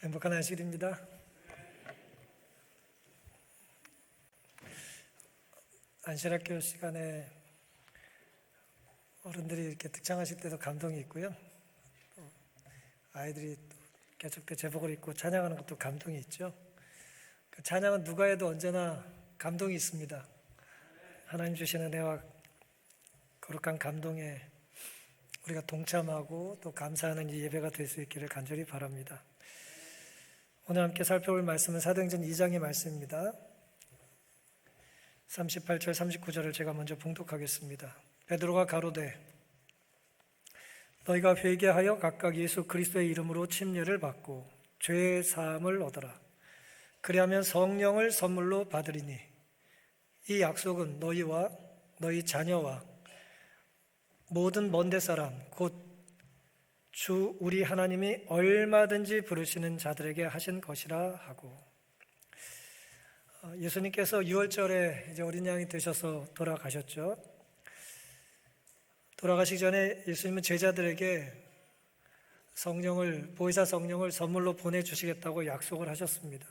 행복한 안식일입니다. 안식학교 시간에 어른들이 이렇게 득창하실 때도 감동이 있고요. 또 아이들이 계속 제복을 입고 찬양하는 것도 감동이 있죠. 그 찬양은 누가 해도 언제나 감동이 있습니다. 하나님 주신 은혜와 거룩한 감동에 우리가 동참하고 또 감사하는 이 예배가 될 수 있기를 간절히 바랍니다. 오늘 함께 살펴볼 말씀은 사도행전 2장의 말씀입니다. 38절 39절을 제가 먼저 봉독하겠습니다. 베드로가 가로되 너희가 회개하여 각각 예수 그리스도의 이름으로 침례를 받고 죄의 사함을 얻어라. 그리하면 성령을 선물로 받으리니 이 약속은 너희와 너희 자녀와 모든 먼데 사람 곧 주 우리 하나님이 얼마든지 부르시는 자들에게 하신 것이라 하고, 예수님께서 6월절에 이제 어린 양이 되셔서 돌아가셨죠. 돌아가시기 전에 예수님은 제자들에게 보혜사 성령을 선물로 보내주시겠다고 약속을 하셨습니다.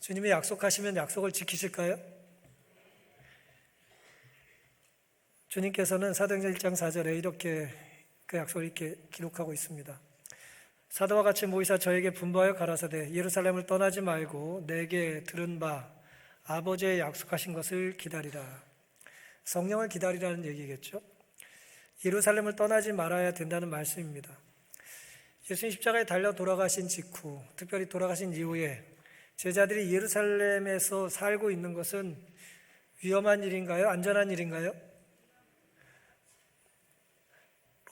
주님이 약속하시면 약속을 지키실까요? 주님께서는 사도행전 1장 4절에 이렇게 그 약속을 이렇게 기록하고 있습니다. 사도와 같이 모이사 저에게 분부하여 가라사대 예루살렘을 떠나지 말고 내게 들은 바 아버지의 약속하신 것을 기다리라. 성령을 기다리라는 얘기겠죠. 예루살렘을 떠나지 말아야 된다는 말씀입니다. 예수님 십자가에 달려 돌아가신 직후, 특별히 돌아가신 이후에 제자들이 예루살렘에서 살고 있는 것은 위험한 일인가요? 안전한 일인가요?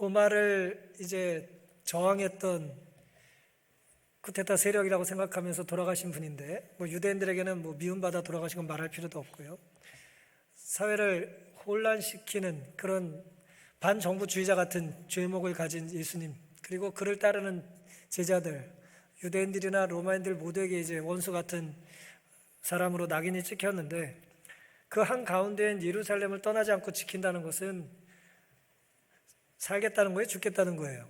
로마를 이제 저항했던 쿠데타 세력이라고 생각하면서 돌아가신 분인데, 유대인들에게는 미움받아 돌아가신 건 말할 필요도 없고요. 사회를 혼란시키는 그런 반정부주의자 같은 죄목을 가진 예수님, 그리고 그를 따르는 제자들, 유대인들이나 로마인들 모두에게 이제 원수 같은 사람으로 낙인이 찍혔는데, 그 한가운데엔 예루살렘을 떠나지 않고 지킨다는 것은 살겠다는 거예요? 죽겠다는 거예요?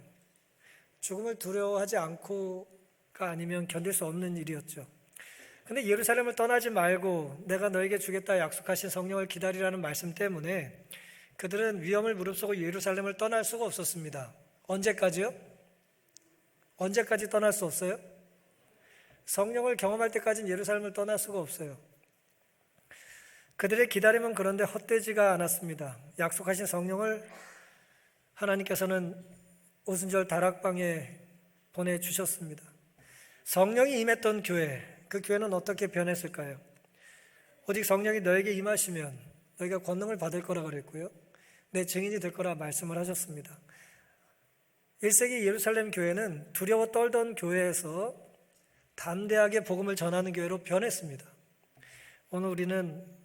죽음을 두려워하지 않고가 아니면 견딜 수 없는 일이었죠. 근데 예루살렘을 떠나지 말고 내가 너에게 주겠다 약속하신 성령을 기다리라는 말씀 때문에 그들은 위험을 무릅쓰고 예루살렘을 떠날 수가 없었습니다. 언제까지요? 언제까지 떠날 수 없어요? 성령을 경험할 때까지는 예루살렘을 떠날 수가 없어요. 그들의 기다림은 그런데 헛되지가 않았습니다. 약속하신 성령을 하나님께서는 오순절 다락방에 보내주셨습니다. 성령이 임했던 교회, 그 교회는 어떻게 변했을까요? 오직 성령이 너에게 임하시면 너희가 권능을 받을 거라 그랬고요, 내 증인이 될 거라 말씀을 하셨습니다. 1세기 예루살렘 교회는 두려워 떨던 교회에서 담대하게 복음을 전하는 교회로 변했습니다. 오늘 우리는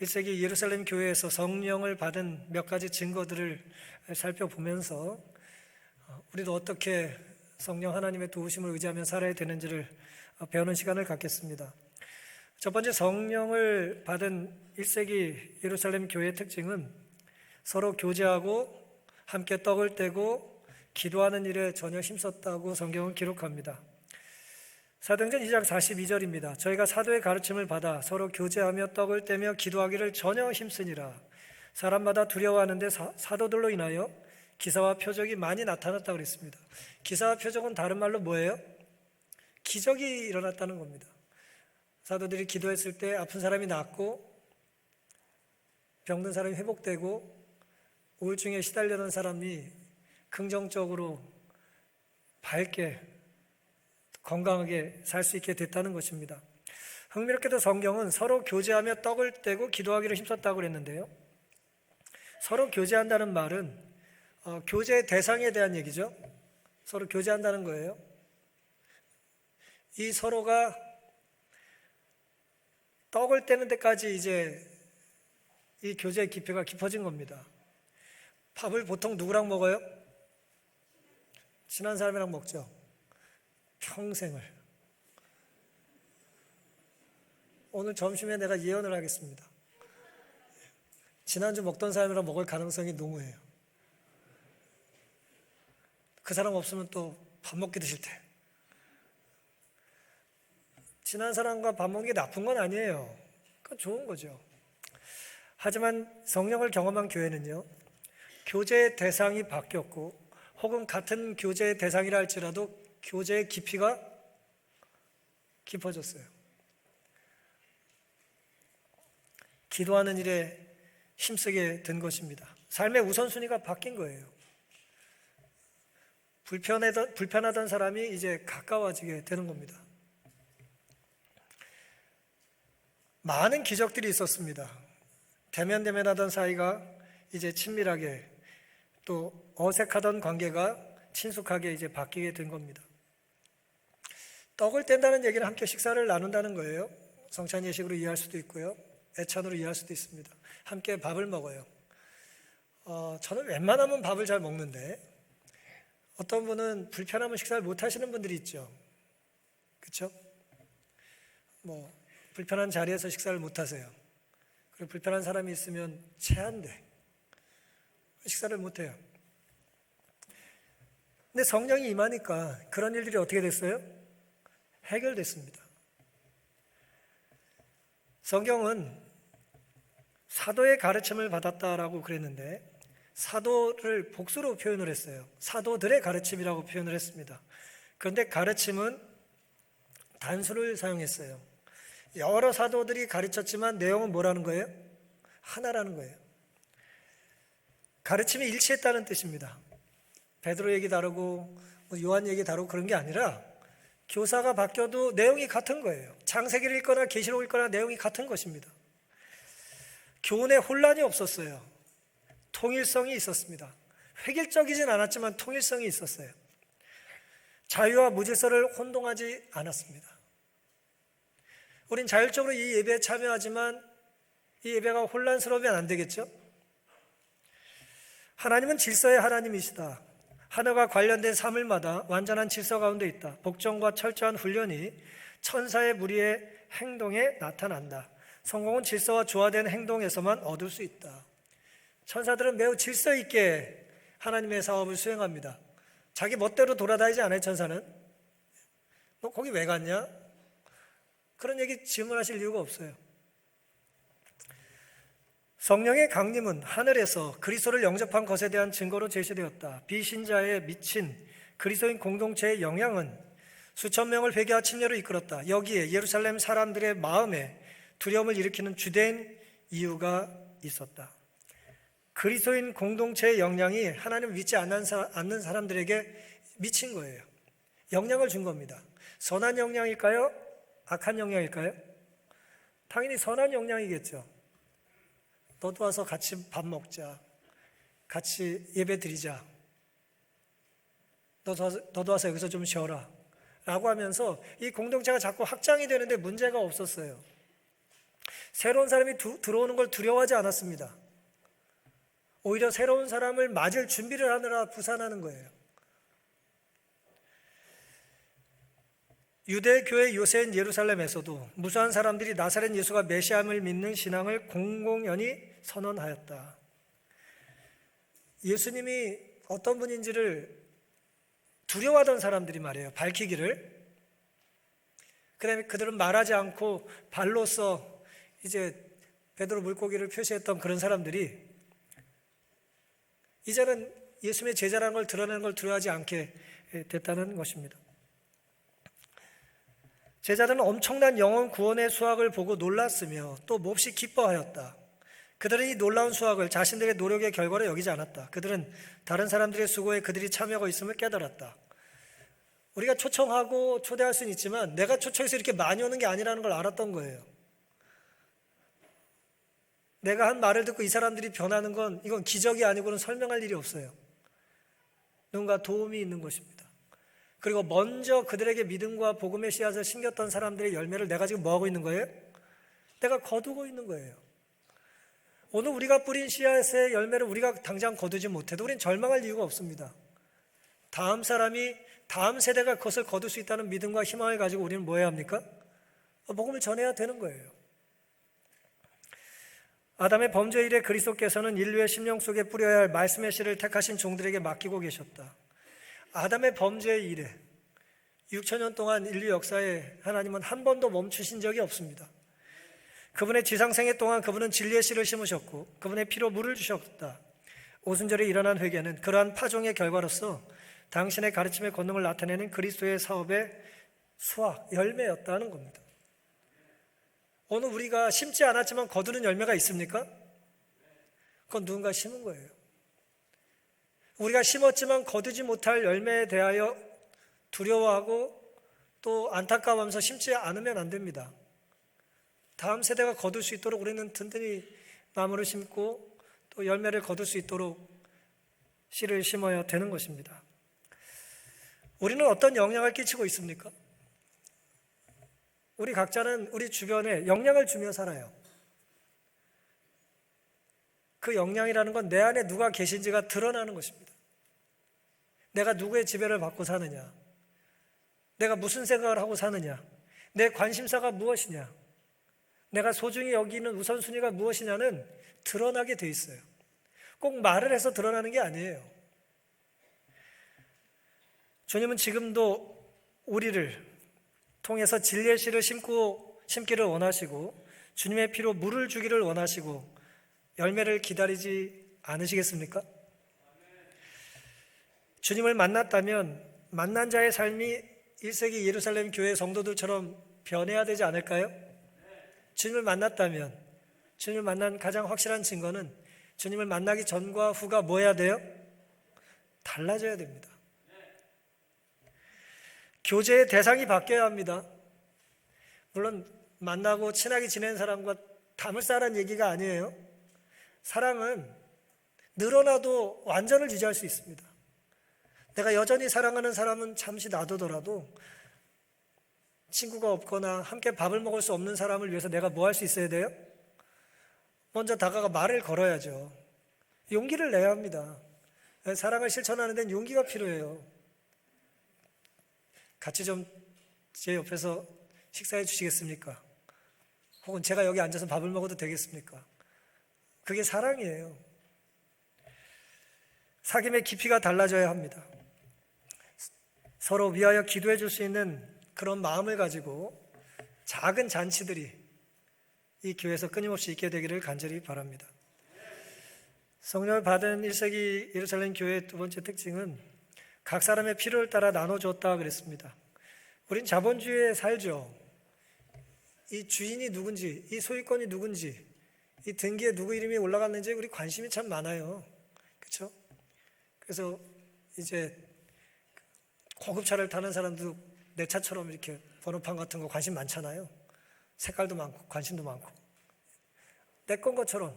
1세기 예루살렘 교회에서 성령을 받은 몇 가지 증거들을 살펴보면서 우리도 어떻게 성령 하나님의 도우심을 의지하며 살아야 되는지를 배우는 시간을 갖겠습니다. 첫 번째, 성령을 받은 1세기 예루살렘 교회의 특징은 서로 교제하고 함께 떡을 떼고 기도하는 일에 전혀 힘썼다고 성경은 기록합니다. 사도행전 2장 42절입니다. 저희가 사도의 가르침을 받아 서로 교제하며 떡을 떼며 기도하기를 전혀 힘쓰니라. 사람마다 두려워하는데 사도들로 인하여 기사와 표적이 많이 나타났다고 그랬습니다. 기사와 표적은 다른 말로 뭐예요? 기적이 일어났다는 겁니다. 사도들이 기도했을 때 아픈 사람이 낫고 병든 사람이 회복되고 우울증에 시달려던 사람이 긍정적으로 밝게 건강하게 살 수 있게 됐다는 것입니다. 흥미롭게도 성경은 서로 교제하며 떡을 떼고 기도하기를 힘썼다고 그랬는데요, 서로 교제한다는 말은 교제의 대상에 대한 얘기죠. 서로 교제한다는 거예요. 이 서로가 떡을 떼는 데까지 이제 이 교제의 깊이가 깊어진 겁니다. 밥을 보통 누구랑 먹어요? 친한 사람이랑 먹죠. 평생을. 오늘 점심에 내가 예언을 하겠습니다. 지난주 먹던 사람이랑 먹을 가능성이 농후해요. 그 사람 없으면 또 밥 먹기 드실 때 친한 사람과 밥 먹는 게 나쁜 건 아니에요. 그건 좋은 거죠. 하지만 성령을 경험한 교회는요, 교제의 대상이 바뀌었고 혹은 같은 교제의 대상이라 할지라도 교제의 깊이가 깊어졌어요. 기도하는 일에 힘쓰게 된 것입니다. 삶의 우선순위가 바뀐 거예요. 불편하던 사람이 이제 가까워지게 되는 겁니다. 많은 기적들이 있었습니다. 대면대면하던 사이가 이제 친밀하게, 또 어색하던 관계가 친숙하게 이제 바뀌게 된 겁니다. 떡을 뗀다는 얘기는 함께 식사를 나눈다는 거예요. 성찬 예식으로 이해할 수도 있고요, 애찬으로 이해할 수도 있습니다. 함께 밥을 먹어요. 저는 웬만하면 밥을 잘 먹는데 어떤 분은 불편하면 식사를 못 하시는 분들이 있죠. 그렇죠? 불편한 자리에서 식사를 못 하세요. 그리고 불편한 사람이 있으면 체한데 식사를 못 해요. 근데 성령이 임하니까 그런 일들이 어떻게 됐어요? 해결됐습니다. 성경은 사도의 가르침을 받았다라고 그랬는데 사도를 복수로 표현을 했어요. 사도들의 가르침이라고 표현을 했습니다. 그런데 가르침은 단수를 사용했어요. 여러 사도들이 가르쳤지만 내용은 뭐라는 거예요? 하나라는 거예요. 가르침이 일치했다는 뜻입니다. 베드로 얘기 다르고 요한 얘기 다르고 그런 게 아니라 교사가 바뀌어도 내용이 같은 거예요. 창세기를 읽거나 계시록을 읽거나 내용이 같은 것입니다. 교훈에 혼란이 없었어요. 통일성이 있었습니다. 획일적이진 않았지만 통일성이 있었어요. 자유와 무질서를 혼동하지 않았습니다. 우린 자율적으로 이 예배에 참여하지만 이 예배가 혼란스러우면 안 되겠죠? 하나님은 질서의 하나님이시다. 하나가 관련된 사물마다 완전한 질서 가운데 있다. 복종과 철저한 훈련이 천사의 무리의 행동에 나타난다. 성공은 질서와 조화된 행동에서만 얻을 수 있다. 천사들은 매우 질서 있게 하나님의 사업을 수행합니다. 자기 멋대로 돌아다니지 않아요. 천사는. 너 거기 왜 갔냐? 그런 얘기 질문하실 이유가 없어요. 성령의 강림은 하늘에서 그리스도를 영접한 것에 대한 증거로 제시되었다. 비신자에 미친 그리스도인 공동체의 영향은 수천 명을 회개와 침례로 이끌었다. 여기에 예루살렘 사람들의 마음에 두려움을 일으키는 주된 이유가 있었다. 그리스도인 공동체의 영향이 하나님을 믿지 않는 사람들에게 미친 거예요. 영향을 준 겁니다. 선한 영향일까요? 악한 영향일까요? 당연히 선한 영향이겠죠. 너도 와서 같이 밥 먹자, 같이 예배 드리자, 너도 와서 여기서 좀 쉬어라 라고 하면서 이 공동체가 자꾸 확장이 되는데 문제가 없었어요. 새로운 사람이 들어오는 걸 두려워하지 않았습니다. 오히려 새로운 사람을 맞을 준비를 하느라 부산하는 거예요. 유대교회 요새인 예루살렘에서도 무수한 사람들이 나사렛 예수가 메시아임을 믿는 신앙을 공공연히 선언하였다. 예수님이 어떤 분인지를 두려워하던 사람들이 말이에요. 밝히기를. 그다음에 그들은 말하지 않고 발로써 이제 베드로 물고기를 표시했던 그런 사람들이 이제는 예수님의 제자라는 걸 드러내는 걸 두려워하지 않게 됐다는 것입니다. 제자들은 엄청난 영혼 구원의 수확을 보고 놀랐으며 또 몹시 기뻐하였다. 그들은 이 놀라운 수확을 자신들의 노력의 결과로 여기지 않았다. 그들은 다른 사람들의 수고에 그들이 참여하고 있음을 깨달았다. 우리가 초청하고 초대할 수는 있지만 내가 초청해서 이렇게 많이 오는 게 아니라는 걸 알았던 거예요. 내가 한 말을 듣고 이 사람들이 변하는 건 이건 기적이 아니고는 설명할 일이 없어요. 누군가 도움이 있는 것입니다. 그리고 먼저 그들에게 믿음과 복음의 씨앗을 심겼던 사람들의 열매를 내가 지금 뭐하고 있는 거예요? 내가 거두고 있는 거예요. 오늘 우리가 뿌린 씨앗의 열매를 우리가 당장 거두지 못해도 우린 절망할 이유가 없습니다. 다음 사람이 다음 세대가 그것을 거둘 수 있다는 믿음과 희망을 가지고 우리는 뭐 해야 합니까? 복음을 전해야 되는 거예요. 아담의 범죄 이래 그리스도께서는 인류의 심령 속에 뿌려야 할 말씀의 씨를 택하신 종들에게 맡기고 계셨다. 아담의 범죄 이래 6천년 동안 인류 역사에 하나님은 한 번도 멈추신 적이 없습니다. 그분의 지상생애 동안 그분은 진리의 씨를 심으셨고 그분의 피로 물을 주셨다. 오순절에 일어난 회개는 그러한 파종의 결과로서 당신의 가르침의 권능을 나타내는 그리스도의 사업의 수확, 열매였다는 겁니다. 오늘 우리가 심지 않았지만 거두는 열매가 있습니까? 그건 누군가 심은 거예요. 우리가 심었지만 거두지 못할 열매에 대하여 두려워하고 또 안타까워하면서 심지 않으면 안 됩니다. 다음 세대가 거둘 수 있도록 우리는 든든히 나무를 심고 또 열매를 거둘 수 있도록 씨를 심어야 되는 것입니다. 우리는 어떤 영향을 끼치고 있습니까? 우리 각자는 우리 주변에 영향을 주며 살아요. 그 영향이라는 건 내 안에 누가 계신지가 드러나는 것입니다. 내가 누구의 지배를 받고 사느냐, 내가 무슨 생각을 하고 사느냐, 내 관심사가 무엇이냐, 내가 소중히 여기는 우선순위가 무엇이냐는 드러나게 돼 있어요. 꼭 말을 해서 드러나는 게 아니에요. 주님은 지금도 우리를 통해서 진리의 씨를 심기를 원하시고 주님의 피로 물을 주기를 원하시고 열매를 기다리지 않으시겠습니까? 주님을 만났다면 만난 자의 삶이 1세기 예루살렘 교회 성도들처럼 변해야 되지 않을까요? 주님을 만났다면 주님을 만난 가장 확실한 증거는 주님을 만나기 전과 후가 뭐 해야 돼요? 달라져야 됩니다. 교제의 대상이 바뀌어야 합니다. 물론 만나고 친하게 지내는 사람과 담을 쌓으라는 얘기가 아니에요. 사랑은 늘어나도 완전을 유지할 수 있습니다. 내가 여전히 사랑하는 사람은 잠시 놔두더라도 친구가 없거나 함께 밥을 먹을 수 없는 사람을 위해서 내가 뭐 할 수 있어야 돼요? 먼저 다가가 말을 걸어야죠. 용기를 내야 합니다. 사랑을 실천하는 데는 용기가 필요해요. 같이 좀 제 옆에서 식사해 주시겠습니까? 혹은 제가 여기 앉아서 밥을 먹어도 되겠습니까? 그게 사랑이에요. 사귐의 깊이가 달라져야 합니다. 서로 위하여 기도해 줄 수 있는 그런 마음을 가지고 작은 잔치들이 이 교회에서 끊임없이 있게 되기를 간절히 바랍니다. 성령을 받은 1세기 예루살렘 교회의 두 번째 특징은 각 사람의 필요를 따라 나눠줬다 그랬습니다. 우린 자본주의에 살죠. 이 주인이 누군지, 이 소유권이 누군지, 이 등기에 누구 이름이 올라갔는지 우리 관심이 참 많아요. 그렇죠? 그래서 이제 고급차를 타는 사람도 내 차처럼 이렇게 번호판 같은 거 관심 많잖아요. 색깔도 많고 관심도 많고 내 건 것처럼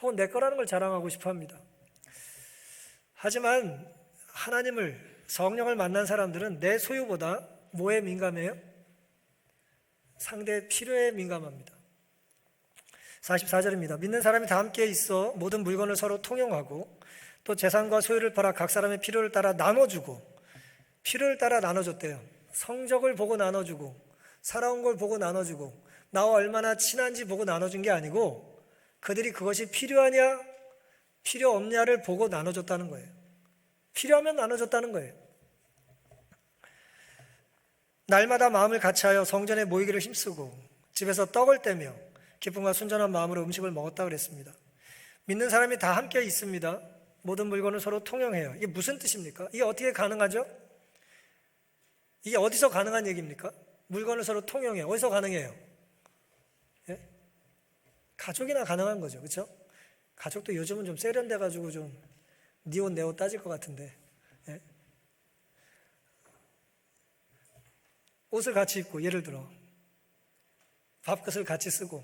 혹은 내 거라는 걸 자랑하고 싶어 합니다. 하지만 하나님을, 성령을 만난 사람들은 내 소유보다 뭐에 민감해요? 상대의 필요에 민감합니다. 44절입니다. 믿는 사람이 다 함께 있어 모든 물건을 서로 통용하고 또 재산과 소유를 팔아 각 사람의 필요를 따라 나눠주고, 필요를 따라 나눠줬대요. 성적을 보고 나눠주고 살아온 걸 보고 나눠주고 나와 얼마나 친한지 보고 나눠준 게 아니고 그들이 그것이 필요하냐 필요 없냐를 보고 나눠줬다는 거예요. 필요하면 나눠줬다는 거예요. 날마다 마음을 같이하여 성전에 모이기를 힘쓰고 집에서 떡을 떼며 기쁨과 순전한 마음으로 음식을 먹었다 그랬습니다. 믿는 사람이 다 함께 있습니다. 모든 물건을 서로 통용해요. 이게 무슨 뜻입니까? 이게 어떻게 가능하죠? 이게 어디서 가능한 얘기입니까? 물건을 서로 통용해요. 어디서 가능해요? 예? 가족이나 가능한 거죠. 그렇죠? 가족도 요즘은 좀 세련돼가지고 좀 니 옷 내 옷 따질 것 같은데, 예? 옷을 같이 입고, 예를 들어 밥그릇을 같이 쓰고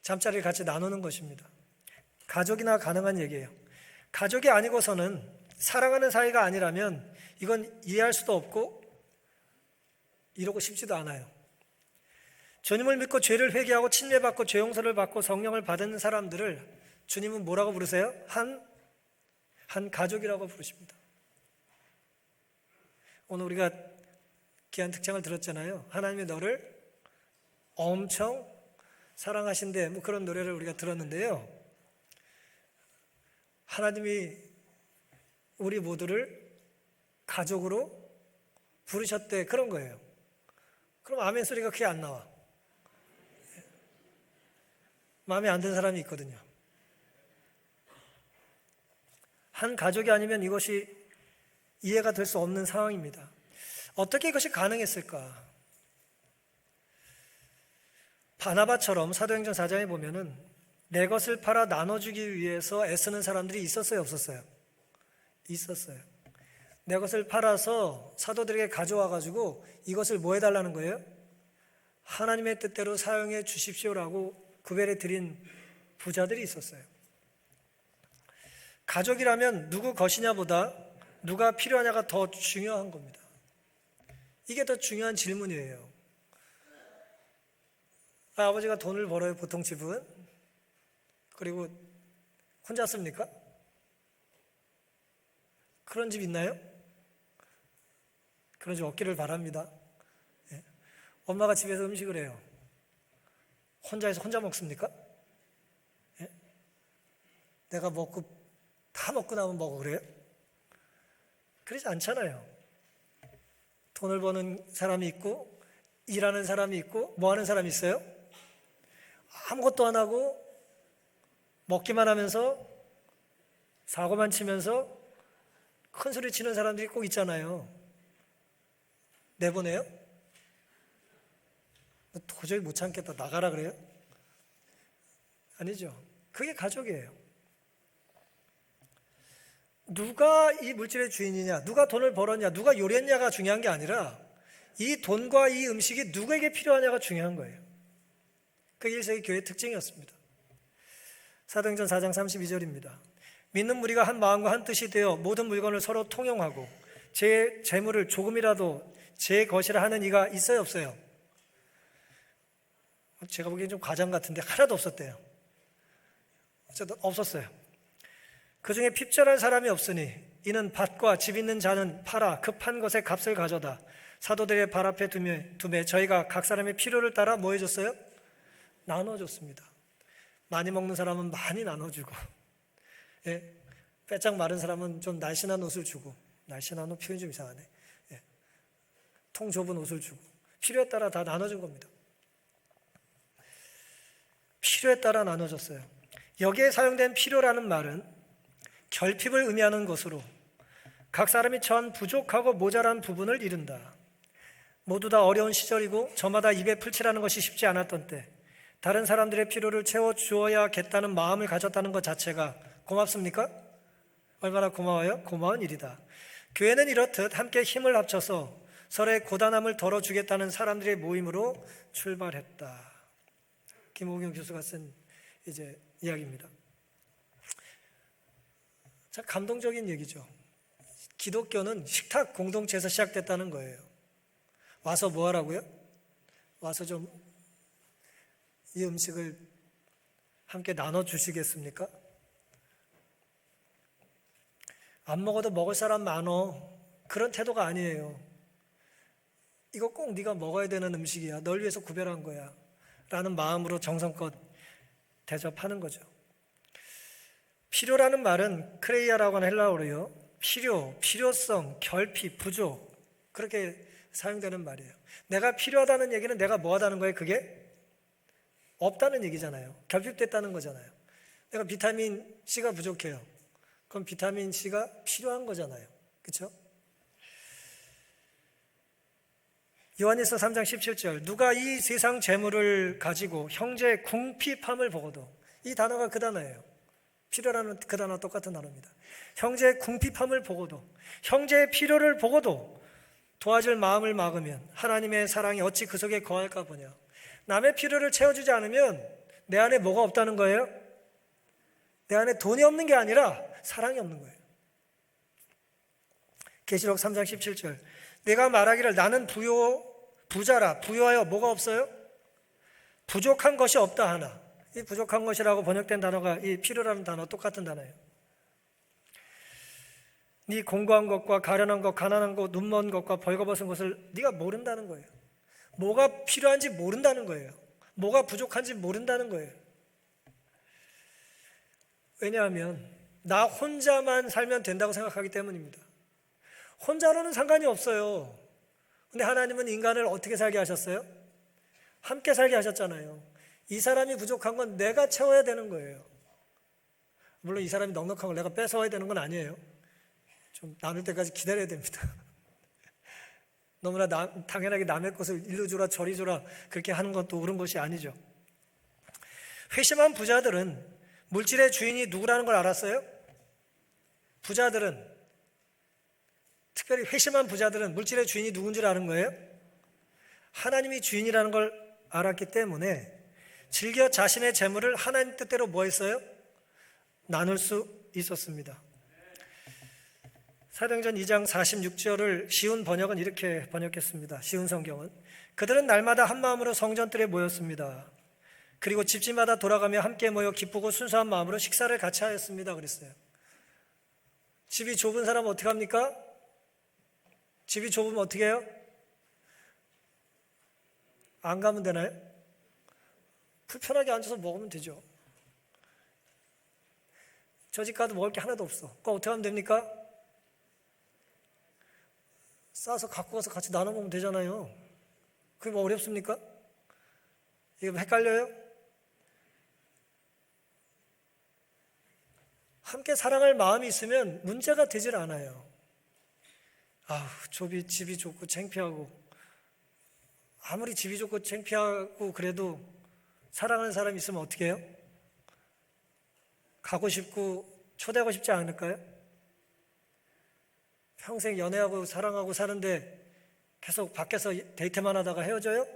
잠자리를 같이 나누는 것입니다. 가족이나 가능한 얘기예요. 가족이 아니고서는, 사랑하는 사이가 아니라면 이건 이해할 수도 없고 이러고 싶지도 않아요. 주님을 믿고 죄를 회개하고 침례받고 죄 용서를 받고 성령을 받은 사람들을 주님은 뭐라고 부르세요? 한 가족이라고 부르십니다. 오늘 우리가 귀한 특장을 들었잖아요. 하나님이 너를 엄청 사랑하신대, 뭐 그런 노래를 우리가 들었는데요. 하나님이 우리 모두를 가족으로 부르셨대, 그런 거예요. 그럼 아멘 소리가 그게 안 나와. 마음에 안 드는 사람이 있거든요. 한 가족이 아니면 이것이 이해가 될 수 없는 상황입니다. 어떻게 이것이 가능했을까? 바나바처럼 사도행전 4장에 보면은 내 것을 팔아 나눠주기 위해서 애쓰는 사람들이 있었어요, 없었어요? 있었어요. 내 것을 팔아서 사도들에게 가져와가지고 이것을 뭐 해달라는 거예요? 하나님의 뜻대로 사용해 주십시오라고 구별해 드린 부자들이 있었어요. 가족이라면 누구 것이냐보다 누가 필요하냐가 더 중요한 겁니다. 이게 더 중요한 질문이에요. 아버지가 돈을 벌어요, 보통 집은? 그리고 혼자 씁니까? 그런 집 있나요? 그런 집 없기를 바랍니다. 예. 엄마가 집에서 음식을 해요. 혼자 해서 혼자 먹습니까? 예? 내가 다 먹고 나면 먹어, 그래요? 그러지 않잖아요. 돈을 버는 사람이 있고 일하는 사람이 있고 뭐 하는 사람이 있어요? 아무것도 안 하고 먹기만 하면서 사고만 치면서 큰 소리 치는 사람들이 꼭 있잖아요. 내보내요? 도저히 못 참겠다, 나가라 그래요? 아니죠. 그게 가족이에요. 누가 이 물질의 주인이냐, 누가 돈을 벌었냐, 누가 요리했냐가 중요한 게 아니라 이 돈과 이 음식이 누구에게 필요하냐가 중요한 거예요. 그게 1세기 교회의 특징이었습니다. 사도행전 4장 32절입니다. 믿는 무리가 한 마음과 한 뜻이 되어 모든 물건을 서로 통용하고 제 재물을 조금이라도 제 것이라 하는 이가 있어요, 없어요? 제가 보기엔 좀 과장 같은데 하나도 없었대요. 어쨌든 없었어요. 그 중에 핍절한 사람이 없으니 이는 밭과 집 있는 자는 팔아 급한 것의 값을 가져다 사도들의 발 앞에 두매 저희가 각 사람의 필요를 따라 뭐 해줬어요? 나눠줬습니다. 많이 먹는 사람은 많이 나눠주고, 예, 빼짝 마른 사람은 좀 날씬한 옷을 주고, 날씬한 옷 표현이 좀 이상하네. 예, 통 좁은 옷을 주고 필요에 따라 다 나눠준 겁니다. 필요에 따라 나눠줬어요. 여기에 사용된 필요라는 말은 결핍을 의미하는 것으로 각 사람이 처한 부족하고 모자란 부분을 이른다. 모두 다 어려운 시절이고 저마다 입에 풀칠하는 것이 쉽지 않았던 때 다른 사람들의 필요를 채워주어야겠다는 마음을 가졌다는 것 자체가 고맙습니까? 얼마나 고마워요? 고마운 일이다. 교회는 이렇듯 함께 힘을 합쳐서 서로의 고단함을 덜어주겠다는 사람들의 모임으로 출발했다. 김호경 교수가 쓴 이야기입니다. 참 감동적인 얘기죠. 기독교는 식탁 공동체에서 시작됐다는 거예요. 와서 뭐 하라고요? 와서 좀 이 음식을 함께 나눠주시겠습니까? 안 먹어도 먹을 사람 많어. 그런 태도가 아니에요. 이거 꼭 네가 먹어야 되는 음식이야. 널 위해서 구별한 거야. 라는 마음으로 정성껏 대접하는 거죠. 필요라는 말은 크레이아라고 하는 헬라어로요. 필요성, 결핍, 부족 그렇게 사용되는 말이에요. 내가 필요하다는 얘기는 내가 뭐하다는 거예요? 그게 없다는 얘기잖아요. 결핍됐다는 거잖아요. 내가 비타민 C가 부족해요. 그럼 비타민 C가 필요한 거잖아요. 그렇죠? 요한일서 3장 17절 누가 이 세상 재물을 가지고 형제의 궁핍함을 보고도 이 단어가 그 단어예요. 필요라는 그 단어와 똑같은 단어입니다. 형제의 궁핍함을 보고도 형제의 필요를 보고도 도와줄 마음을 막으면 하나님의 사랑이 어찌 그 속에 거할까 보냐. 남의 필요를 채워주지 않으면 내 안에 뭐가 없다는 거예요? 내 안에 돈이 없는 게 아니라 사랑이 없는 거예요. 계시록 3장 17절 내가 말하기를 나는 부자라 부유하여 뭐가 없어요? 부족한 것이 없다 하나. 이 부족한 것이라고 번역된 단어가 이 필요라는 단어 똑같은 단어예요. 네 공고한 것과 가련한 것, 가난한 것, 눈먼 것과 벌거벗은 것을 네가 모른다는 거예요. 뭐가 필요한지 모른다는 거예요. 뭐가 부족한지 모른다는 거예요. 왜냐하면 나 혼자만 살면 된다고 생각하기 때문입니다. 혼자로는 상관이 없어요. 근데 하나님은 인간을 어떻게 살게 하셨어요? 함께 살게 하셨잖아요. 이 사람이 부족한 건 내가 채워야 되는 거예요. 물론 이 사람이 넉넉한 걸 내가 뺏어와야 되는 건 아니에요. 좀 나눌 때까지 기다려야 됩니다. 너무나 당연하게 남의 것을 일로 주라 저리 주라 그렇게 하는 것도 옳은 것이 아니죠. 회심한 부자들은 물질의 주인이 누구라는 걸 알았어요? 부자들은, 특별히 회심한 부자들은 물질의 주인이 누군 줄 아는 거예요? 하나님이 주인이라는 걸 알았기 때문에 즐겨 자신의 재물을 하나님 뜻대로 뭐 했어요? 나눌 수 있었습니다. 사도행전 2장 46절을 쉬운 번역은 이렇게 번역했습니다. 쉬운 성경은 그들은 날마다 한 마음으로 성전뜰에 모였습니다. 그리고 집집마다 돌아가며 함께 모여 기쁘고 순수한 마음으로 식사를 같이 하였습니다 그랬어요. 집이 좁은 사람은 어떻게 합니까? 집이 좁으면 어떻게 해요? 안 가면 되나요? 불편하게 앉아서 먹으면 되죠. 저 집 가도 먹을 게 하나도 없어. 그거 어떻게 하면 됩니까? 싸서 갖고 가서 같이 나눠 먹으면 되잖아요. 그게 뭐 어렵습니까? 이게 뭐 헷갈려요? 함께 사랑할 마음이 있으면 문제가 되질 않아요. 집이 좁고 창피하고, 아무리 집이 좁고 창피하고 그래도 사랑하는 사람이 있으면 어떻게 해요? 가고 싶고 초대하고 싶지 않을까요? 평생 연애하고 사랑하고 사는데 계속 밖에서 데이트만 하다가 헤어져요?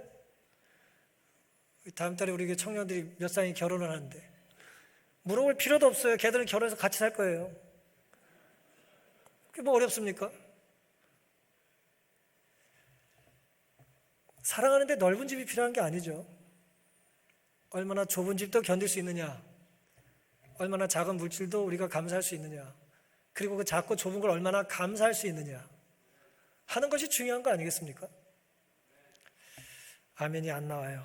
다음 달에 우리 청년들이 몇 쌍이 결혼을 하는데 물어볼 필요도 없어요. 걔들은 결혼해서 같이 살 거예요. 그게 뭐 어렵습니까? 사랑하는데 넓은 집이 필요한 게 아니죠. 얼마나 좁은 집도 견딜 수 있느냐, 얼마나 작은 물질도 우리가 감사할 수 있느냐, 그리고 그 작고 좁은 걸 얼마나 감사할 수 있느냐 하는 것이 중요한 거 아니겠습니까? 아멘이 안 나와요.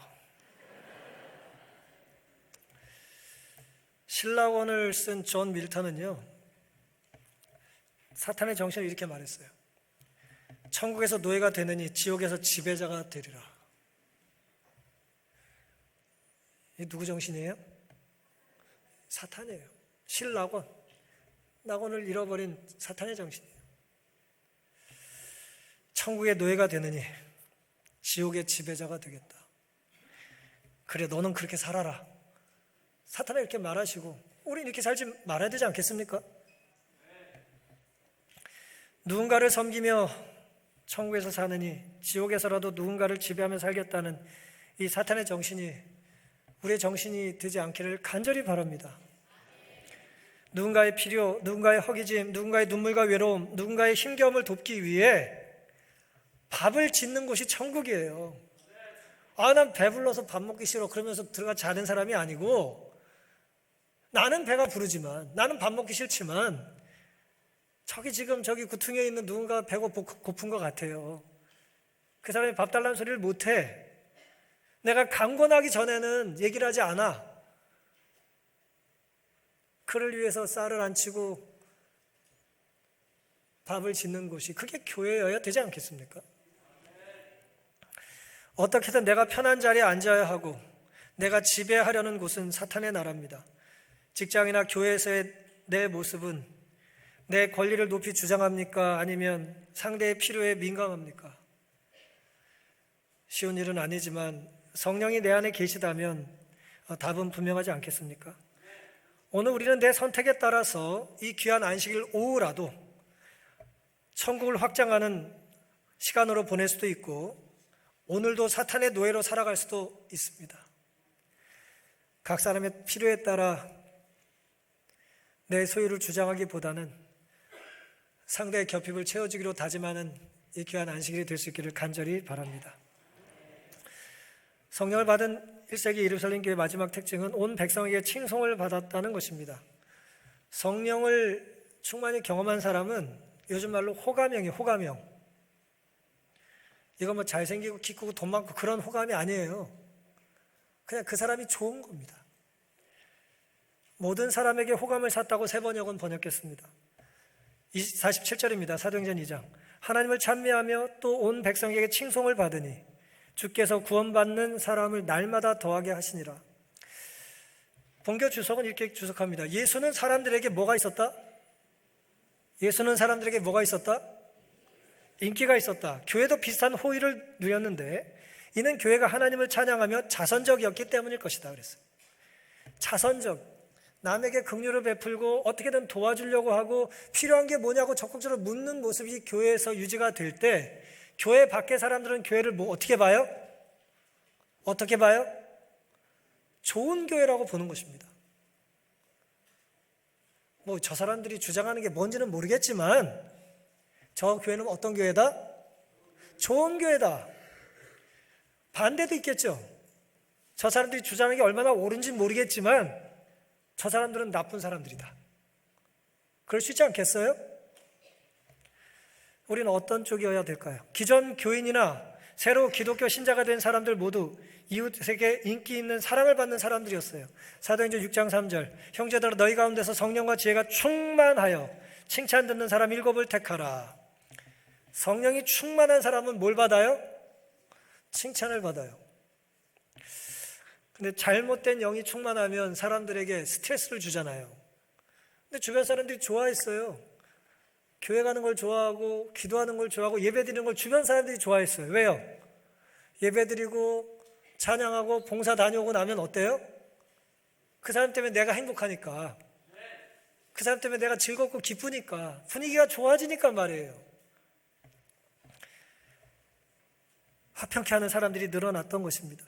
신라원을 쓴 존 밀턴은요, 사탄의 정신을 이렇게 말했어요. 천국에서 노예가 되느니 지옥에서 지배자가 되리라. 이게 누구 정신이에요? 사탄이에요. 신라원, 낙원을 잃어버린 사탄의 정신이에요. 천국의 노예가 되느니 지옥의 지배자가 되겠다. 그래, 너는 그렇게 살아라. 사탄이 이렇게 말하시고 우리는 이렇게 살지 말아야 되지 않겠습니까? 누군가를 섬기며 천국에서 사느니 지옥에서라도 누군가를 지배하며 살겠다는 이 사탄의 정신이 우리의 정신이 되지 않기를 간절히 바랍니다. 누군가의 필요, 누군가의 허기짐, 누군가의 눈물과 외로움, 누군가의 힘겨움을 돕기 위해 밥을 짓는 곳이 천국이에요. 난 배불러서 밥 먹기 싫어 그러면서 들어가 자는 사람이 아니고, 나는 배가 부르지만, 나는 밥 먹기 싫지만 저기 구퉁이에 있는 누군가 배가 고픈 것 같아요. 그 사람이 밥 달라는 소리를 못해. 내가 강권하기 전에는 얘기를 하지 않아. 그를 위해서 쌀을 안 치고 밥을 짓는 곳이, 그게 교회여야 되지 않겠습니까? 어떻게든 내가 편한 자리에 앉아야 하고 내가 지배하려는 곳은 사탄의 나라입니다. 직장이나 교회에서의 내 모습은 내 권리를 높이 주장합니까? 아니면 상대의 필요에 민감합니까? 쉬운 일은 아니지만 성령이 내 안에 계시다면 답은 분명하지 않겠습니까? 오늘 우리는 내 선택에 따라서 이 귀한 안식일 오후라도 천국을 확장하는 시간으로 보낼 수도 있고, 오늘도 사탄의 노예로 살아갈 수도 있습니다. 각 사람의 필요에 따라 내 소유를 주장하기보다는 상대의 결핍을 채워주기로 다짐하는 이 귀한 안식일이 될 수 있기를 간절히 바랍니다. 성령을 받은 1세기 예루살렘 교회 마지막 특징은 온 백성에게 칭송을 받았다는 것입니다. 성령을 충만히 경험한 사람은 요즘 말로 호감형이에요. 호감형. 이거 뭐 잘생기고 키 크고 돈 많고 그런 호감이 아니에요. 그냥 그 사람이 좋은 겁니다. 모든 사람에게 호감을 샀다고 세번역은 번역했습니다. 47절입니다. 사도행전 2장. 하나님을 찬미하며 또 온 백성에게 칭송을 받으니 주께서 구원받는 사람을 날마다 더하게 하시니라. 본교 주석은 이렇게 주석합니다. 예수는 사람들에게 뭐가 있었다? 예수는 사람들에게 뭐가 있었다? 인기가 있었다. 교회도 비슷한 호의를 누렸는데 이는 교회가 하나님을 찬양하며 자선적이었기 때문일 것이다 그랬어요. 자선적, 남에게 긍휼을 베풀고 어떻게든 도와주려고 하고 필요한 게 뭐냐고 적극적으로 묻는 모습이 교회에서 유지가 될 때 교회 밖의 사람들은 교회를 어떻게 봐요? 어떻게 봐요? 좋은 교회라고 보는 것입니다. 저 사람들이 주장하는 게 뭔지는 모르겠지만 저 교회는 어떤 교회다? 좋은 교회다. 반대도 있겠죠. 저 사람들이 주장하는 게 얼마나 옳은지 모르겠지만 저 사람들은 나쁜 사람들이다. 그럴 수 있지 않겠어요? 우리는 어떤 쪽이어야 될까요? 기존 교인이나 새로 기독교 신자가 된 사람들 모두 이웃에게 인기 있는 사랑을 받는 사람들이었어요. 사도행전 6장 3절 형제들아 너희 가운데서 성령과 지혜가 충만하여 칭찬 듣는 사람 7을 택하라. 성령이 충만한 사람은 뭘 받아요? 칭찬을 받아요. 근데 잘못된 영이 충만하면 사람들에게 스트레스를 주잖아요. 근데 주변 사람들이 좋아했어요. 교회 가는 걸 좋아하고 기도하는 걸 좋아하고 예배 드리는 걸 주변 사람들이 좋아했어요. 왜요? 예배 드리고 찬양하고 봉사 다녀오고 나면 어때요? 그 사람 때문에 내가 행복하니까, 그 사람 때문에 내가 즐겁고 기쁘니까, 분위기가 좋아지니까 말이에요. 화평케 하는 사람들이 늘어났던 것입니다.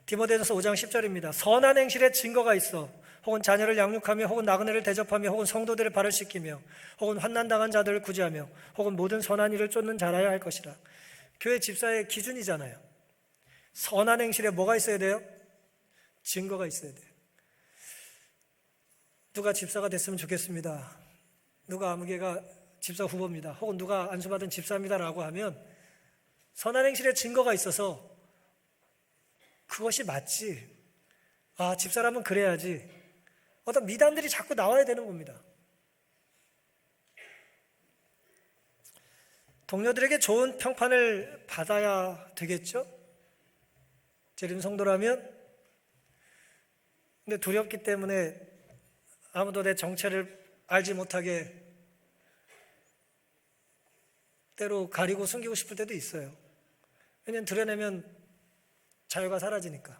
디모데전서 5장 10절입니다. 선한 행실에 증거가 있어 혹은 자녀를 양육하며 혹은 나그네를 대접하며 혹은 성도들의 발을 씻기며 혹은 환난당한 자들을 구제하며 혹은 모든 선한 일을 쫓는 자라야 할 것이라. 교회 집사의 기준이잖아요. 선한 행실에 뭐가 있어야 돼요? 증거가 있어야 돼요. 누가 집사가 됐으면 좋겠습니다. 누가 아무개가 집사 후보입니다. 혹은 누가 안수받은 집사입니다라고 하면 선한 행실에 증거가 있어서 그것이 맞지. 아, 집사라면 그래야지. 어떤 미담들이 자꾸 나와야 되는 겁니다. 동료들에게 좋은 평판을 받아야 되겠죠? 재림 성도라면. 근데 두렵기 때문에 아무도 내 정체를 알지 못하게 때로 가리고 숨기고 싶을 때도 있어요. 왜냐하면 드러내면 자유가 사라지니까.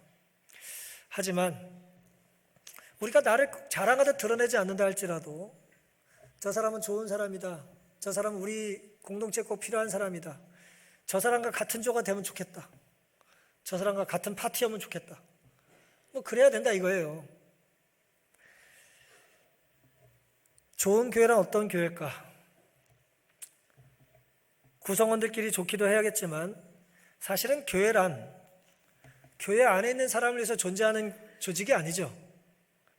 하지만 우리가 나를 자랑하듯 드러내지 않는다 할지라도 저 사람은 좋은 사람이다. 저 사람은 우리 공동체에 꼭 필요한 사람이다. 저 사람과 같은 조가 되면 좋겠다. 저 사람과 같은 파티하면 좋겠다. 그래야 된다 이거예요. 좋은 교회란 어떤 교회일까? 구성원들끼리 좋기도 해야겠지만 사실은 교회란 교회 안에 있는 사람을 위해서 존재하는 조직이 아니죠.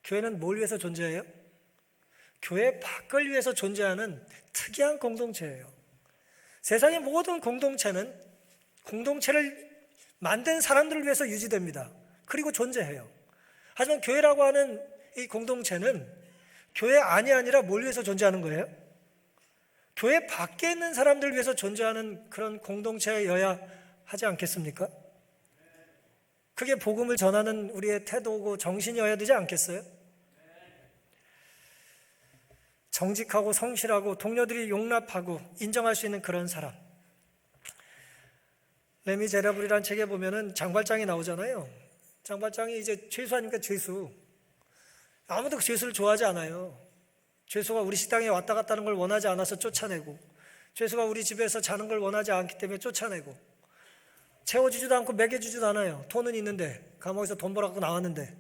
교회는 뭘 위해서 존재해요? 교회 밖을 위해서 존재하는 특이한 공동체예요. 세상의 모든 공동체는 공동체를 만든 사람들을 위해서 유지됩니다. 그리고 존재해요. 하지만 교회라고 하는 이 공동체는 교회 안이 아니라 뭘 위해서 존재하는 거예요? 교회 밖에 있는 사람들을 위해서 존재하는 그런 공동체여야 하지 않겠습니까? 그게 복음을 전하는 우리의 태도고 정신이어야 되지 않겠어요? 정직하고 성실하고 동료들이 용납하고 인정할 수 있는 그런 사람. 레미제라블이라는 책에 보면은 장발장이 나오잖아요. 장발장이 이제 죄수하니까 죄수. 아무도 그 죄수를 좋아하지 않아요. 죄수가 우리 식당에 왔다 갔다 하는 걸 원하지 않아서 쫓아내고, 죄수가 우리 집에서 자는 걸 원하지 않기 때문에 쫓아내고, 채워주지도 않고 먹여주지도 않아요. 돈은 있는데, 감옥에서 돈 벌어갖고 나왔는데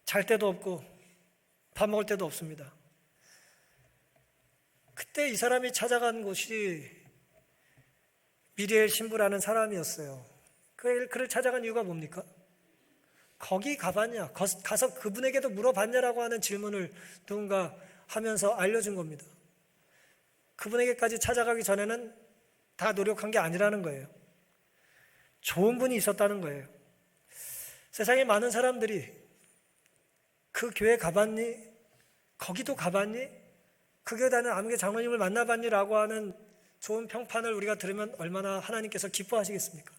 잘 데도 없고 밥 먹을 데도 없습니다. 그때 이 사람이 찾아간 곳이 미리엘 신부라는 사람이었어요. 그를 찾아간 이유가 뭡니까? 거기 가봤냐? 가서 그분에게도 물어봤냐라고 하는 질문을 누군가 하면서 알려준 겁니다. 그분에게까지 찾아가기 전에는 다 노력한 게 아니라는 거예요. 좋은 분이 있었다는 거예요. 세상에 많은 사람들이 그 교회 가봤니? 거기도 가봤니? 그 교회 다니는 아무개 장로님을 만나봤니라고 하는 좋은 평판을 우리가 들으면 얼마나 하나님께서 기뻐하시겠습니까?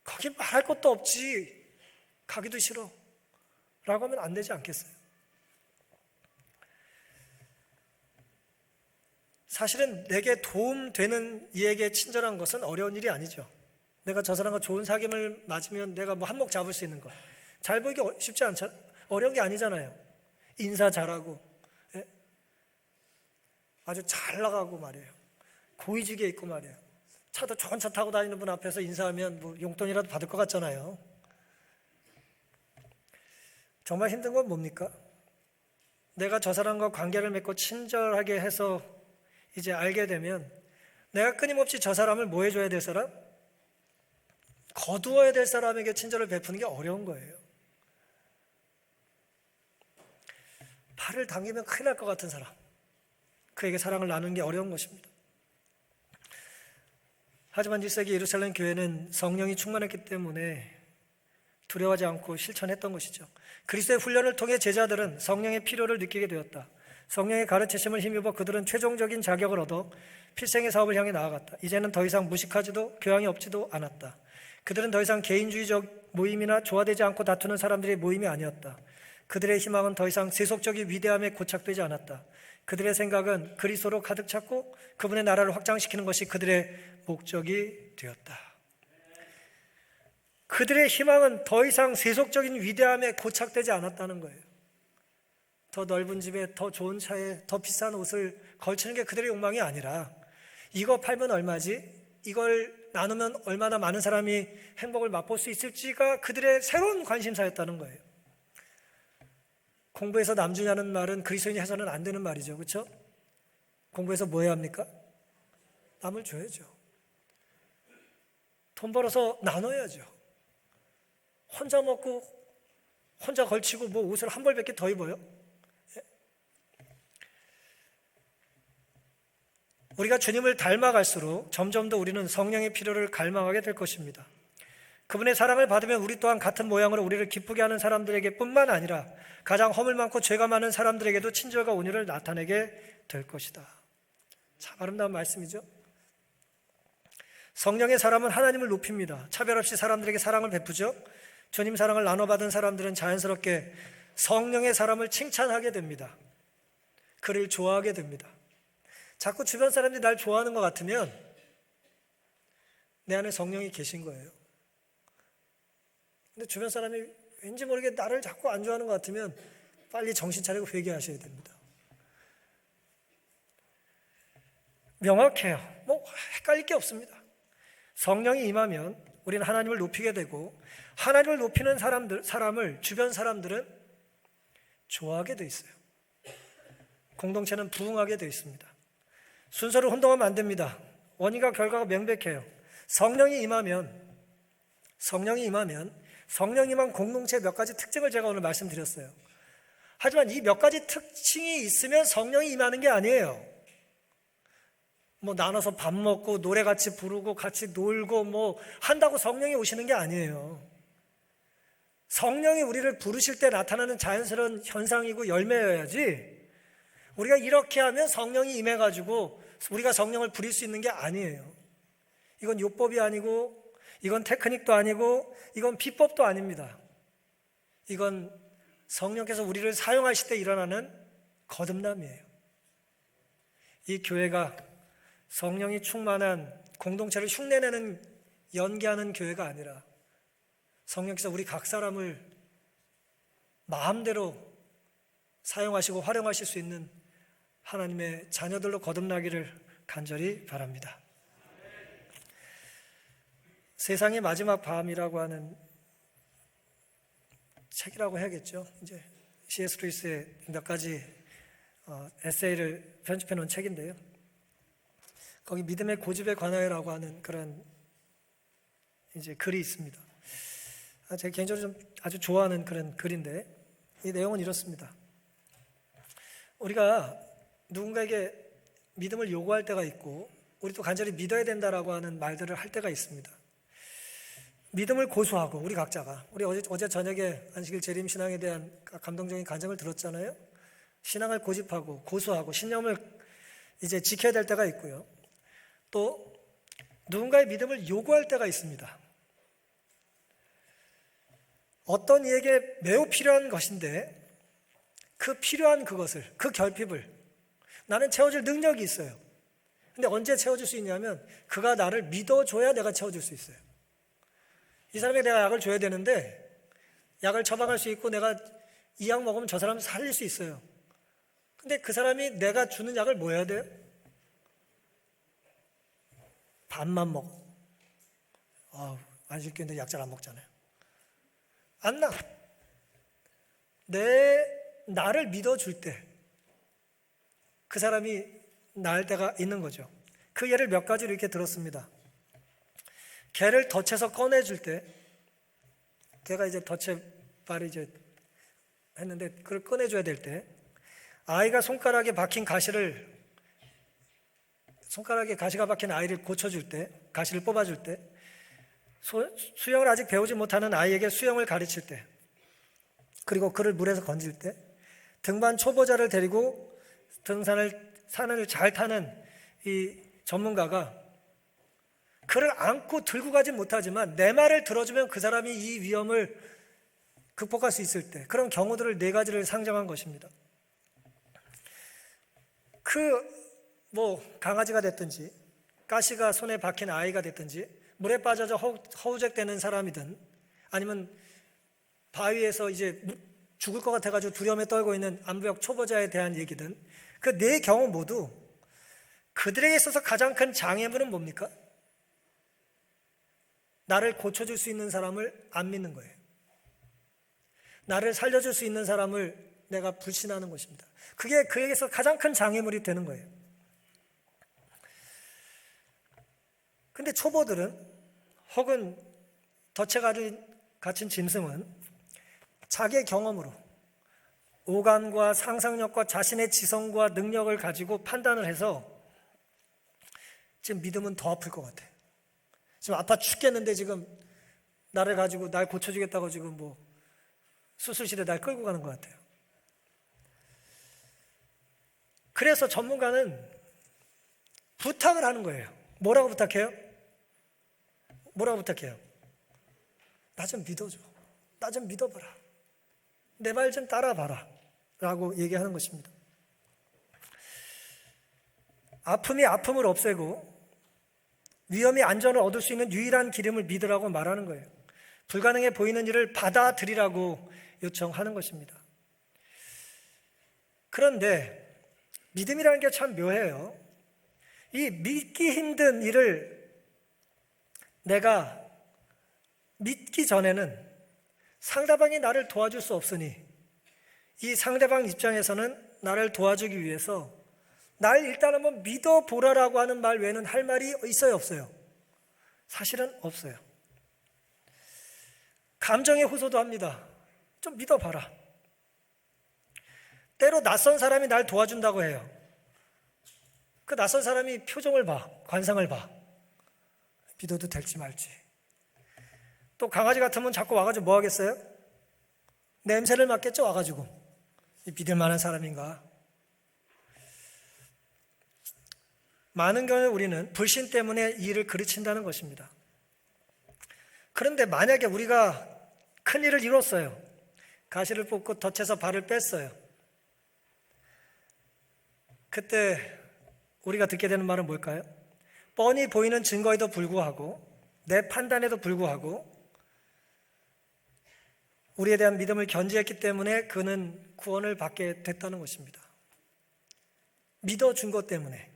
거기 말할 것도 없지, 가기도 싫어 라고 하면 안 되지 않겠어요? 사실은 내게 도움되는 이에게 친절한 것은 어려운 일이 아니죠. 내가 저 사람과 좋은 사귐을 맞으면 내가 뭐 한몫 잡을 수 있는 것, 잘 보이기 쉽지 않죠. 어려운 게 아니잖아요. 인사 잘하고, 예? 아주 잘 나가고 말이에요. 고위직에 있고 말이에요. 차도 좋은 차 타고 다니는 분 앞에서 인사하면 뭐 용돈이라도 받을 것 같잖아요. 정말 힘든 건 뭡니까? 내가 저 사람과 관계를 맺고 친절하게 해서 이제 알게 되면 내가 끊임없이 저 사람을 뭐 해줘야 될 사람? 거두어야 될 사람에게 친절을 베푸는 게 어려운 거예요. 팔을 당기면 큰일 날 것 같은 사람, 그에게 사랑을 나누는 게 어려운 것입니다. 하지만 1세기 예루살렘 교회는 성령이 충만했기 때문에 두려워하지 않고 실천했던 것이죠. 그리스도의 훈련을 통해 제자들은 성령의 필요를 느끼게 되었다. 성령의 가르치심을 힘입어 그들은 최종적인 자격을 얻어 필생의 사업을 향해 나아갔다. 이제는 더 이상 무식하지도 교양이 없지도 않았다. 그들은 더 이상 개인주의적 모임이나 조화되지 않고 다투는 사람들의 모임이 아니었다. 그들의 희망은 더 이상 세속적인 위대함에 고착되지 않았다. 그들의 생각은 그리스도로 가득 찼고 그분의 나라를 확장시키는 것이 그들의 목적이 되었다. 그들의 희망은 더 이상 세속적인 위대함에 고착되지 않았다는 거예요. 더 넓은 집에, 더 좋은 차에, 더 비싼 옷을 걸치는 게 그들의 욕망이 아니라 이거 팔면 얼마지? 이걸 나누면 얼마나 많은 사람이 행복을 맛볼 수 있을지가 그들의 새로운 관심사였다는 거예요. 공부해서 남 주냐는 말은 그리스도인이 해서는 안 되는 말이죠. 그렇죠? 공부해서 뭐 해야 합니까? 남을 줘야죠. 돈 벌어서 나눠야죠. 혼자 먹고 혼자 걸치고 뭐 옷을 한 벌 몇 개 더 입어요? 우리가 주님을 닮아갈수록 점점 더 우리는 성령의 필요를 갈망하게 될 것입니다. 그분의 사랑을 받으면 우리 또한 같은 모양으로 우리를 기쁘게 하는 사람들에게 뿐만 아니라 가장 허물 많고 죄가 많은 사람들에게도 친절과 온유를 나타내게 될 것이다. 참 아름다운 말씀이죠. 성령의 사람은 하나님을 높입니다. 차별 없이 사람들에게 사랑을 베푸죠. 주님 사랑을 나눠받은 사람들은 자연스럽게 성령의 사람을 칭찬하게 됩니다. 그를 좋아하게 됩니다. 자꾸 주변 사람들이 날 좋아하는 것 같으면 내 안에 성령이 계신 거예요. 근데 주변 사람이 왠지 모르게 나를 자꾸 안 좋아하는 것 같으면 빨리 정신 차리고 회개하셔야 됩니다. 명확해요. 뭐 헷갈릴 게 없습니다. 성령이 임하면 우리는 하나님을 높이게 되고 하나님을 높이는 사람을 주변 사람들은 좋아하게 돼 있어요. 공동체는 부흥하게 돼 있습니다. 순서를 혼동하면 안 됩니다. 원인과 결과가 명백해요. 성령이 임하면 성령 임한 공동체의 몇 가지 특징을 제가 오늘 말씀드렸어요. 하지만 이 몇 가지 특징이 있으면 성령이 임하는 게 아니에요. 뭐 나눠서 밥 먹고 노래 같이 부르고 같이 놀고 뭐 한다고 성령이 오시는 게 아니에요. 성령이 우리를 부르실 때 나타나는 자연스러운 현상이고 열매여야지 우리가 이렇게 하면 성령이 임해가지고 우리가 성령을 부릴 수 있는 게 아니에요. 이건 율법이 아니고 이건 테크닉도 아니고 이건 비법도 아닙니다. 이건 성령께서 우리를 사용하실 때 일어나는 거듭남이에요. 이 교회가 성령이 충만한 공동체를 흉내내는 연기하는 교회가 아니라 성령께서 우리 각 사람을 마음대로 사용하시고 활용하실 수 있는 하나님의 자녀들로 거듭나기를 간절히 바랍니다. 세상의 마지막 밤이라고 하는 책이라고 해야겠죠. 이제 C.S. 루이스의 몇 가지 에세이를 편집해 놓은 책인데요. 거기 믿음의 고집에 관하여라고 하는 그런 이제 글이 있습니다. 제가 개인적으로 좀 아주 좋아하는 그런 글인데 이 내용은 이렇습니다. 우리가 누군가에게 믿음을 요구할 때가 있고 우리도 간절히 믿어야 된다라고 하는 말들을 할 때가 있습니다. 믿음을 고수하고 우리 각자가 우리 어제 저녁에 안식일 재림신앙에 대한 감동적인 간증을 들었잖아요. 신앙을 고집하고 고수하고 신념을 이제 지켜야 될 때가 있고요. 또 누군가의 믿음을 요구할 때가 있습니다. 어떤 이에게 매우 필요한 것인데 그 필요한 그것을, 그 결핍을 나는 채워줄 능력이 있어요. 근데 언제 채워줄 수 있냐면 그가 나를 믿어줘야 내가 채워줄 수 있어요. 이 사람에게 내가 약을 줘야 되는데 약을 처방할 수 있고 내가 이 약 먹으면 저 사람 살릴 수 있어요. 근데 그 사람이 내가 주는 약을 뭐 해야 돼요? 반만 먹어. 안 시켰는데 약 잘 안 먹잖아요. 안 나. 나를 믿어줄 때 그 사람이 나을 때가 있는 거죠. 그 예를 몇 가지로 이렇게 들었습니다. 개를 덫에서 꺼내줄 때, 개가 이제 덫에 발이 이제 했는데 그걸 꺼내줘야 될 때, 아이가 손가락에 가시가 박힌 아이를 고쳐줄 때, 가시를 뽑아줄 때, 수영을 아직 배우지 못하는 아이에게 수영을 가르칠 때, 그리고 그를 물에서 건질 때, 등반 초보자를 데리고 산을 잘 타는 이 전문가가 그를 안고 들고 가지 못하지만 내 말을 들어주면 그 사람이 이 위험을 극복할 수 있을 때, 그런 경우들을 4가지를 상정한 것입니다. 강아지가 됐든지 가시가 손에 박힌 아이가 됐든지 물에 빠져서 허우적대는 사람이든 아니면 바위에서 이제 죽을 것 같아가지고 두려움에 떨고 있는 암벽 초보자에 대한 얘기든, 그 4 경우 모두 그들에게 있어서 가장 큰 장애물은 뭡니까? 나를 고쳐줄 수 있는 사람을 안 믿는 거예요. 나를 살려줄 수 있는 사람을 내가 불신하는 것입니다. 그게 그에게서 가장 큰 장애물이 되는 거예요. 근데 초보들은, 혹은 덫에 갇힌 짐승은 자기의 경험으로, 오감과 상상력과 자신의 지성과 능력을 가지고 판단을 해서 지금 믿으면 더 아플 것 같아. 지금 아파 죽겠는데 지금 나를 가지고 날 고쳐주겠다고 지금 수술실에 날 끌고 가는 것 같아요. 그래서 전문가는 부탁을 하는 거예요. 뭐라고 부탁해요? 나 좀 믿어줘. 나 좀 믿어봐라. 내 말 좀 따라봐라. 라고 얘기하는 것입니다. 아픔이 아픔을 없애고 위험이 안전을 얻을 수 있는 유일한 길임을 믿으라고 말하는 거예요. 불가능해 보이는 일을 받아들이라고 요청하는 것입니다. 그런데 믿음이라는 게 참 묘해요. 이 믿기 힘든 일을 내가 믿기 전에는 상대방이 나를 도와줄 수 없으니 이 상대방 입장에서는 나를 도와주기 위해서 날 일단 한번 믿어보라라고 하는 말 외에는 할 말이 있어요, 없어요? 사실은 없어요. 감정에 호소도 합니다. 좀 믿어봐라. 때로 낯선 사람이 날 도와준다고 해요. 그 낯선 사람이 표정을 봐, 관상을 봐. 믿어도 될지 말지. 또 강아지 같으면 자꾸 와가지고 뭐 하겠어요? 냄새를 맡겠죠, 와가지고. 믿을 만한 사람인가? 많은 경우에 우리는 불신 때문에 이 일을 그르친다는 것입니다. 그런데 만약에 우리가 큰 일을 이뤘어요. 가시를 뽑고 덫에서 발을 뺐어요. 그때 우리가 듣게 되는 말은 뭘까요? 뻔히 보이는 증거에도 불구하고, 내 판단에도 불구하고 우리에 대한 믿음을 견지했기 때문에 그는 구원을 받게 됐다는 것입니다. 믿어준 것 때문에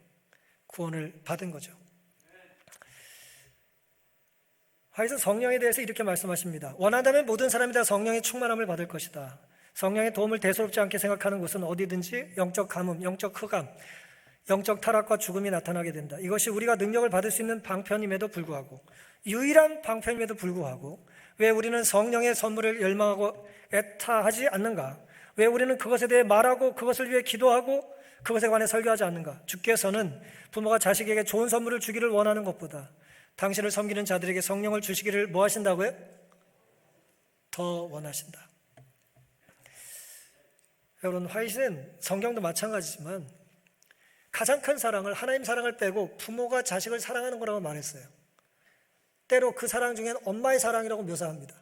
구원을 받은 거죠. 그래서 성령에 대해서 이렇게 말씀하십니다. 원한다면 모든 사람이 다 성령의 충만함을 받을 것이다. 성령의 도움을 대수롭지 않게 생각하는 곳은 어디든지 영적 가뭄, 영적 흑암, 영적 타락과 죽음이 나타나게 된다. 이것이 우리가 능력을 받을 수 있는 방편임에도 불구하고, 유일한 방편임에도 불구하고 왜 우리는 성령의 선물을 열망하고 애타하지 않는가? 왜 우리는 그것에 대해 말하고 그것을 위해 기도하고 그것에 관해 설교하지 않는가? 주께서는 부모가 자식에게 좋은 선물을 주기를 원하는 것보다 당신을 섬기는 자들에게 성령을 주시기를 뭐 하신다고요? 더 원하신다. 여러분, 화이트는 성경도 마찬가지지만 가장 큰 사랑을, 하나님 사랑을 빼고 부모가 자식을 사랑하는 거라고 말했어요. 때로 그 사랑 중엔 엄마의 사랑이라고 묘사합니다.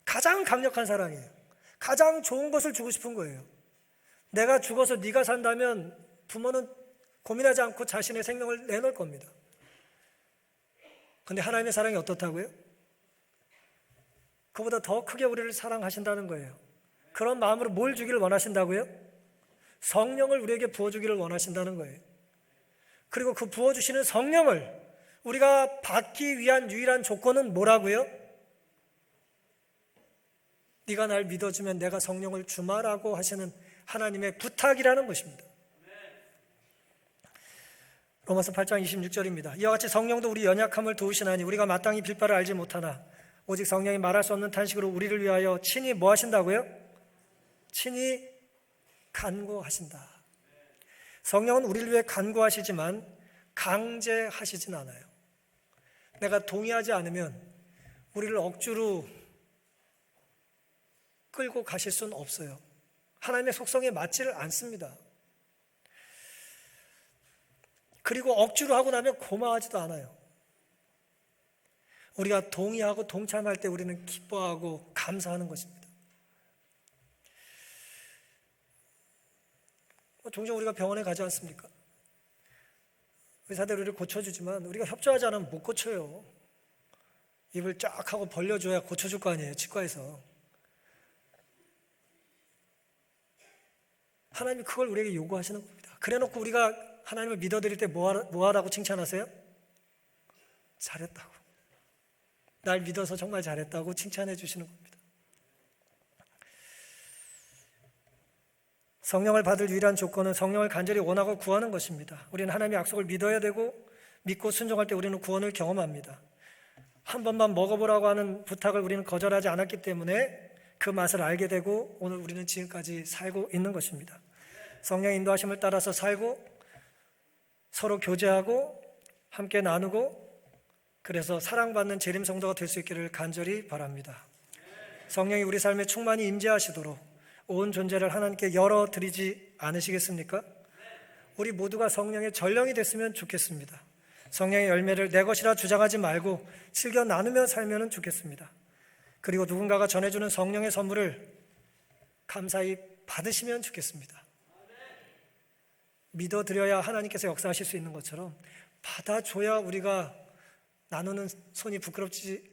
가장 강력한 사랑이에요. 가장 좋은 것을 주고 싶은 거예요. 내가 죽어서 네가 산다면 부모는 고민하지 않고 자신의 생명을 내놓을 겁니다. 그런데 하나님의 사랑이 어떻다고요? 그보다 더 크게 우리를 사랑하신다는 거예요. 그런 마음으로 뭘 주기를 원하신다고요? 성령을 우리에게 부어주기를 원하신다는 거예요. 그리고 그 부어주시는 성령을 우리가 받기 위한 유일한 조건은 뭐라고요? 네가 날 믿어주면 내가 성령을 주마라고 하시는 하나님의 부탁이라는 것입니다. 로마서 8장 26절입니다. 이와 같이 성령도 우리 연약함을 도우시나니 우리가 마땅히 빌 바를 알지 못하나 오직 성령이 말할 수 없는 탄식으로 우리를 위하여 친히 뭐 하신다고요? 친히 간구하신다. 성령은 우리를 위해 간구하시지만 강제하시진 않아요. 내가 동의하지 않으면 우리를 억지로 끌고 가실 수는 없어요. 하나님의 속성에 맞지를 않습니다. 그리고 억지로 하고 나면 고마워하지도 않아요. 우리가 동의하고 동참할 때 우리는 기뻐하고 감사하는 것입니다. 종종 우리가 병원에 가지 않습니까? 의사들이 우리를 고쳐주지만 우리가 협조하지 않으면 못 고쳐요. 입을 쫙 하고 벌려줘야 고쳐줄 거 아니에요, 치과에서. 하나님이 그걸 우리에게 요구하시는 겁니다. 그래놓고 우리가 하나님을 믿어드릴 때 뭐 하라고 칭찬하세요? 잘했다고. 날 믿어서 정말 잘했다고 칭찬해 주시는 겁니다. 성령을 받을 유일한 조건은 성령을 간절히 원하고 구하는 것입니다. 우리는 하나님의 약속을 믿어야 되고 믿고 순종할 때 우리는 구원을 경험합니다. 한 번만 먹어보라고 하는 부탁을 우리는 거절하지 않았기 때문에 그 맛을 알게 되고 오늘 우리는 지금까지 살고 있는 것입니다. 성령의 인도하심을 따라서 살고 서로 교제하고 함께 나누고 그래서 사랑받는 재림 성도가 될 수 있기를 간절히 바랍니다. 성령이 우리 삶에 충만히 임재하시도록 온 존재를 하나님께 열어드리지 않으시겠습니까? 우리 모두가 성령의 전령이 됐으면 좋겠습니다. 성령의 열매를 내 것이라 주장하지 말고 즐겨 나누며 살면 좋겠습니다. 그리고 누군가가 전해주는 성령의 선물을 감사히 받으시면 좋겠습니다. 믿어드려야 하나님께서 역사하실 수 있는 것처럼 받아줘야 우리가 나누는 손이 부끄럽지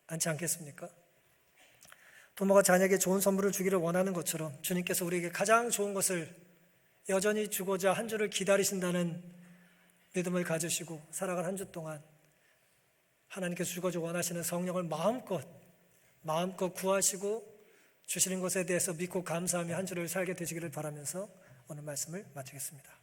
않지 않겠습니까? 부모가 자녀에게 좋은 선물을 주기를 원하는 것처럼 주님께서 우리에게 가장 좋은 것을 여전히 주고자 한 주를 기다리신다는 믿음을 가지시고 살아갈 한 주 동안 하나님께서 주고자 원하시는 성령을 마음껏 구하시고 주시는 것에 대해서 믿고 감사하며 한 주를 살게 되시기를 바라면서 오늘 말씀을 마치겠습니다.